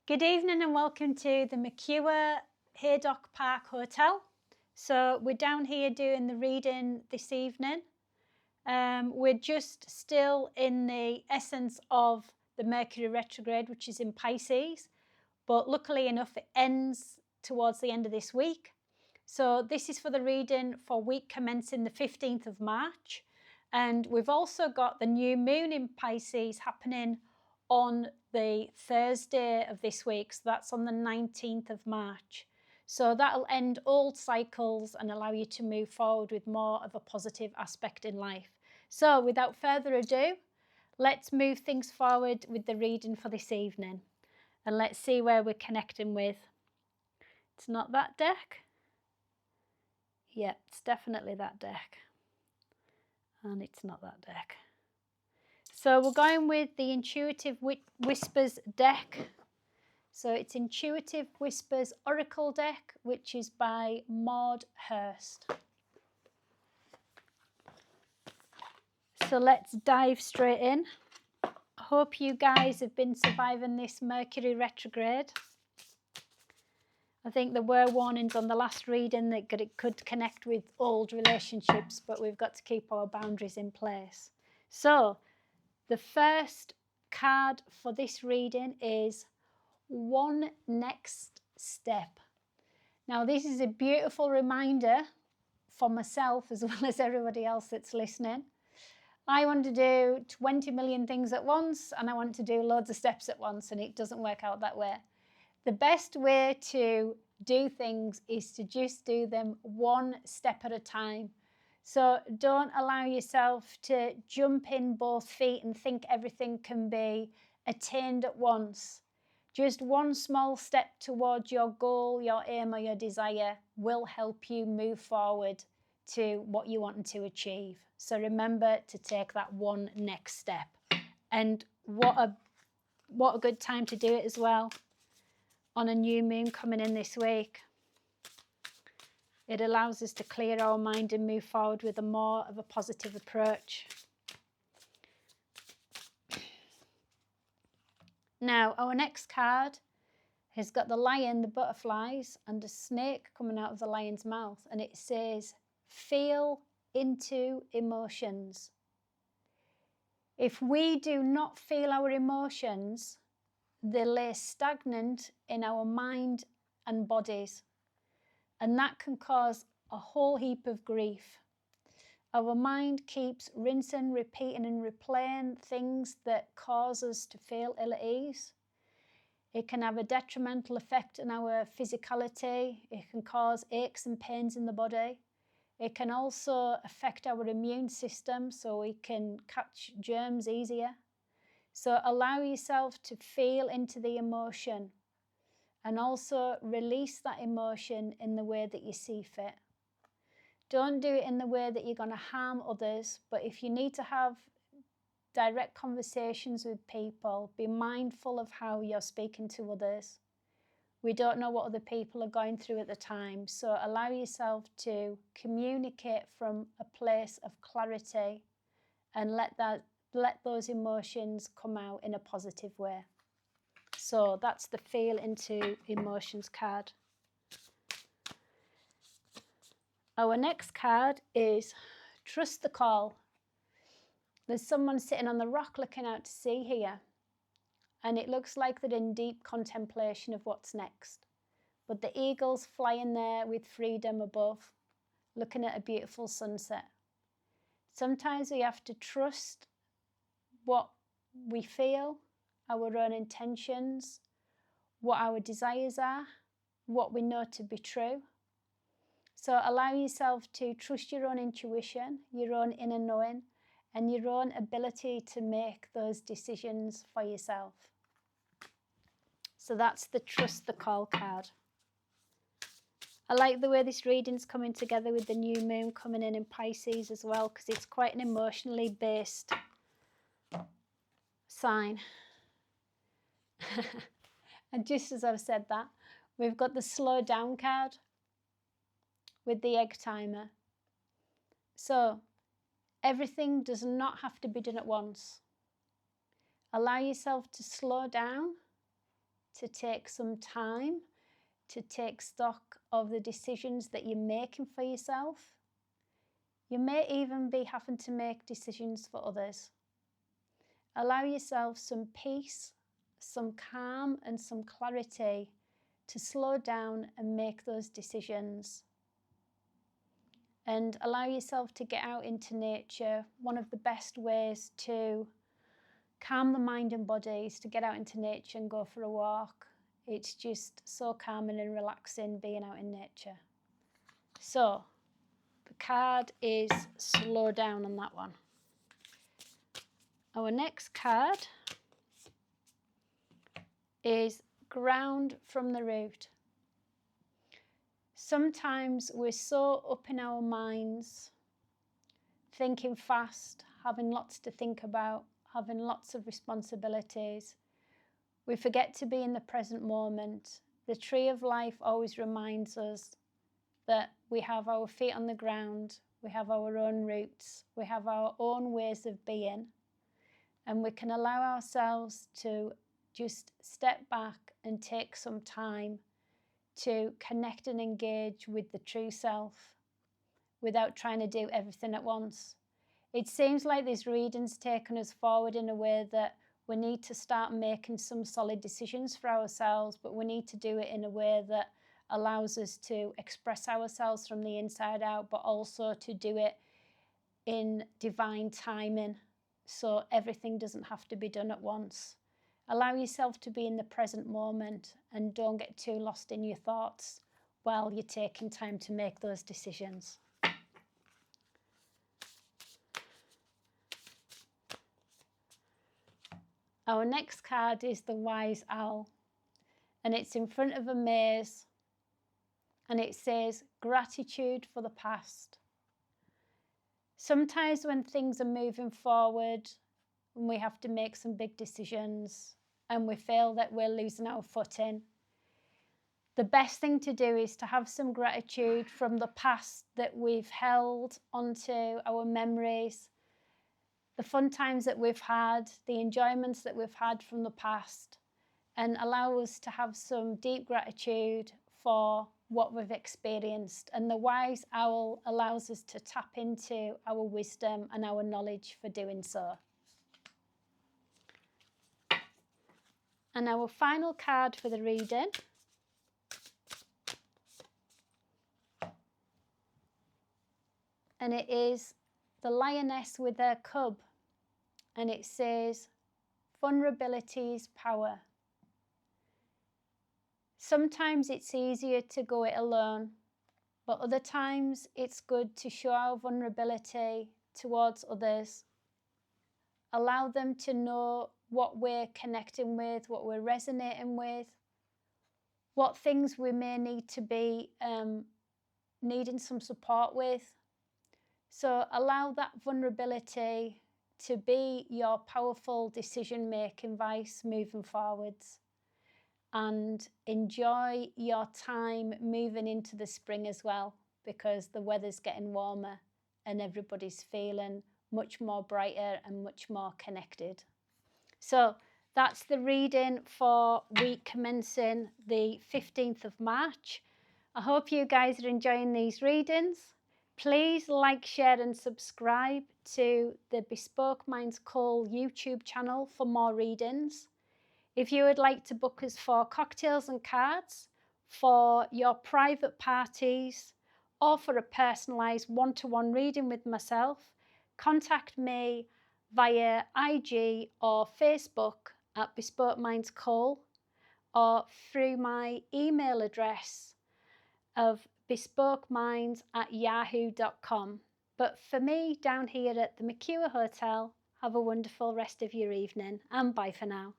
Good evening and welcome to the Mercury Haydock Park Hotel. So we're down here doing the reading this evening. We're just still in the essence of the Mercury Retrograde, which is in Pisces, but luckily enough it ends towards the end of this week. So this is for the reading for week commencing the 15th of March. And we've also got the new moon in Pisces happening on the Thursday of this week, so that's on the 19th of March. So that'll end old cycles and allow you to move forward with more of a positive aspect in life. So without further ado, let's move things forward with the reading for this evening. And let's see where we're connecting with. It's not that deck. Yeah, it's definitely that deck. And it's not that deck. So we're going with the Intuitive Whispers deck. So it's Intuitive Whispers Oracle deck, which is by Maud Hurst. So let's dive straight in. I hope you guys have been surviving this Mercury retrograde. I think there were warnings on the last reading that it could connect with old relationships, but we've got to keep our boundaries in place. So the first card for this reading is One Next Step. Now, this is a beautiful reminder for myself as well as everybody else that's listening. I want to do 20 million things at once and I want to do loads of steps at once, and it doesn't work out that way. The best way to do things is to just do them one step at a time. So don't allow yourself to jump in both feet and think everything can be attained at once. Just one small step towards your goal, your aim, or your desire will help you move forward to what you want to achieve. So remember to take that one next step. And what a good time to do it as well, on a new moon coming in this week. It allows us to clear our mind and move forward with more of a positive approach. Now, our next card has got the lion, the butterflies, and a snake coming out of the lion's mouth. And it says, feel into emotions. If we do not feel our emotions, they lay stagnant in our mind and bodies. And that can cause a whole heap of grief. Our mind keeps rinsing, repeating and replaying things that cause us to feel ill at ease. It can have a detrimental effect on our physicality. It can cause aches and pains in the body. It can also affect our immune system, so we can catch germs easier. So allow yourself to feel into the emotion and also release that emotion in the way that you see fit. Don't do it in the way that you're going to harm others, but if you need to have direct conversations with people, be mindful of how you're speaking to others. We don't know what other people are going through at the time, so allow yourself to communicate from a place of clarity and let those emotions come out in a positive way. So that's the Feel Into Emotions card. Our next card is Trust the Call. There's someone sitting on the rock looking out to sea here, and it looks like they're in deep contemplation of what's next. But the eagle's flying there with freedom above, looking at a beautiful sunset. Sometimes we have to trust what we feel, our own intentions, what our desires are, what we know to be true. So allow yourself to trust your own intuition, your own inner knowing, and your own ability to make those decisions for yourself. So that's the Trust the Call card. I like the way this reading's coming together with the new moon coming in Pisces as well, because it's quite an emotionally based sign. And just as I've said that, we've got the Slow Down card with the egg timer. So everything does not have to be done at once. Allow yourself to slow down, to take some time to take stock of the decisions that you're making for yourself. You may even be having to make decisions for others. Allow yourself some peace, some calm, and some clarity to slow down and make those decisions. And allow yourself to get out into nature. One of the best ways to calm the mind and body is to get out into nature and go for a walk. It's just so calming and relaxing being out in nature. So, the card is slow down on that one. Our next card is ground from the root. Sometimes we're so up in our minds, thinking fast, having lots to think about, having lots of responsibilities. We forget to be in the present moment. The tree of life always reminds us that we have our feet on the ground, we have our own roots, we have our own ways of being, and we can allow ourselves to just step back and take some time to connect and engage with the true self without trying to do everything at once. It seems like this reading's taken us forward in a way that we need to start making some solid decisions for ourselves, but we need to do it in a way that allows us to express ourselves from the inside out, but also to do it in divine timing, so everything doesn't have to be done at once. Allow yourself to be in the present moment and don't get too lost in your thoughts while you're taking time to make those decisions. Our next card is the Wise Owl, and it's in front of a maze, and it says, gratitude for the past. Sometimes when things are moving forward, when we have to make some big decisions and we feel that we're losing our footing, the best thing to do is to have some gratitude from the past that we've held onto our memories, the fun times that we've had, the enjoyments that we've had from the past, and allow us to have some deep gratitude for what we've experienced. And the Wise Owl allows us to tap into our wisdom and our knowledge for doing so. And our final card for the reading and it is the Lioness with her cub, and it says, vulnerability is power. Sometimes it's easier to go it alone, but other times it's good to show our vulnerability towards others. Allow them to know what we're connecting with, what we're resonating with, what things we may need to be needing some support with. So allow that vulnerability to be your powerful decision-making vice moving forwards. And enjoy your time moving into the spring as well, because the weather's getting warmer and everybody's feeling much more brighter and much more connected. So that's the reading for week commencing the 15th of March. I hope you guys are enjoying these readings. Please like, share and subscribe to the Bespoke Minds Call YouTube channel for more readings. If you would like to book us for cocktails and cards, for your private parties, or for a personalised one-to-one reading with myself, contact me via IG or Facebook at Bespoke Minds Call, or through my email address of bespokeminds@yahoo.com. But for me, down here at the Mercury Hotel, have a wonderful rest of your evening, and bye for now.